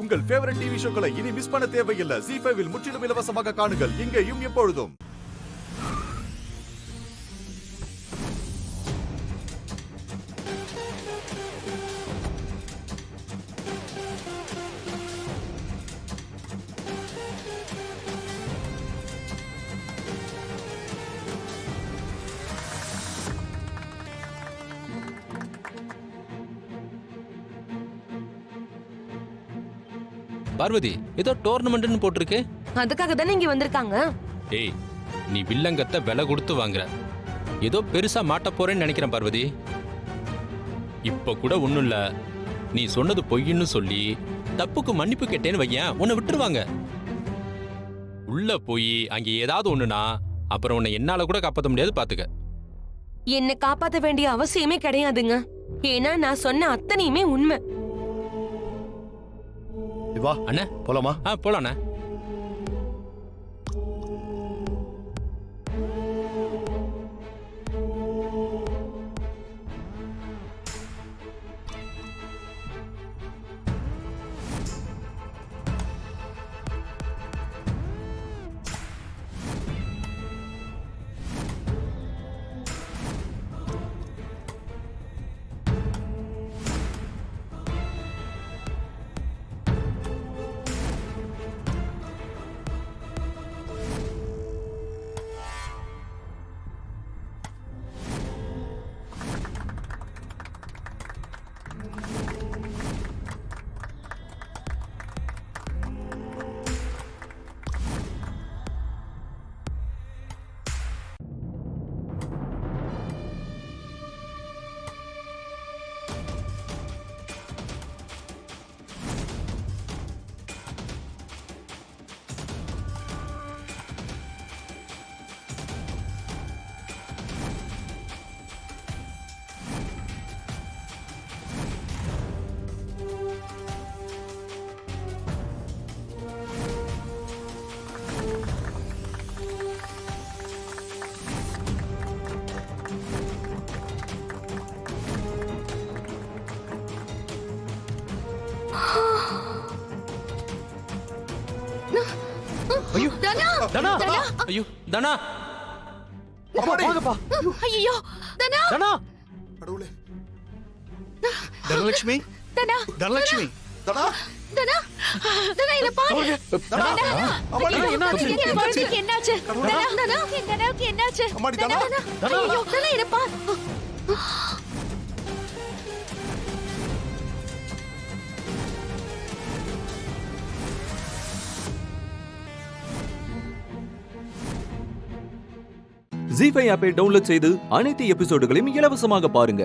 உங்கள் favourite TV ஷோக்களை இனி miss பண்ண தேவையில்லை. ZEE5 இல் முற்றிலும் இலவசமாக காணுங்கள், இங்கேயும் எப்பொழுதும். பார்வதி, ஏதோ டோர்னமெண்ட்னு போட்டிருக்கு. அதுக்காக தானே இங்க வந்திருக்காங்க. ஏய், நீ வில்லங்கத்தை விலை கொடுத்து வாங்குற. ஏதோ பெருசா மாட்ட போறேன்னு நினைக்கிறேன் பார்வதி. இப்ப கூட ஒண்ணும் இல்ல, நீ சொன்னது பொய்ன்னு சொல்லி தப்புக்கு மன்னிப்பு கேட்டேன்னு வையேன், உன்னை விட்டுருவாங்க. உள்ள போய் அங்க ஏதாவது ஒண்ணுனா அப்புறம் உன்னை என்னால கூட காப்பாற்ற முடியாது, பாத்துக்க. என்ன காப்பாத்த வேண்டிய அவசியமே கிடையாதுங்க. ஏன்னா நான் சொன்ன அத்தனையுமே உண்மை. வா அண்ணா போலாமா? போலாண்ணே. ஐயோ தனா, தனா, ஐயோ தனா, வாங்கப்பா. ஐயோ தனா, தனா, கடவுளே. தனலட்சுமி, தனா, தனலட்சுமி, தனா, தனா, தனா இத பாரு. தனா, என்னாச்சு? என்னாச்சு? தனா, தனா, தனாக்கு என்னாச்சு? தனா, தனா, ஐயோ தனா இத பாரு. ZEE5 ஆப்பை டவுன்லோட் செய்து அனைத்து எபிசோடுகளையும் இலவசமாக பாருங்க.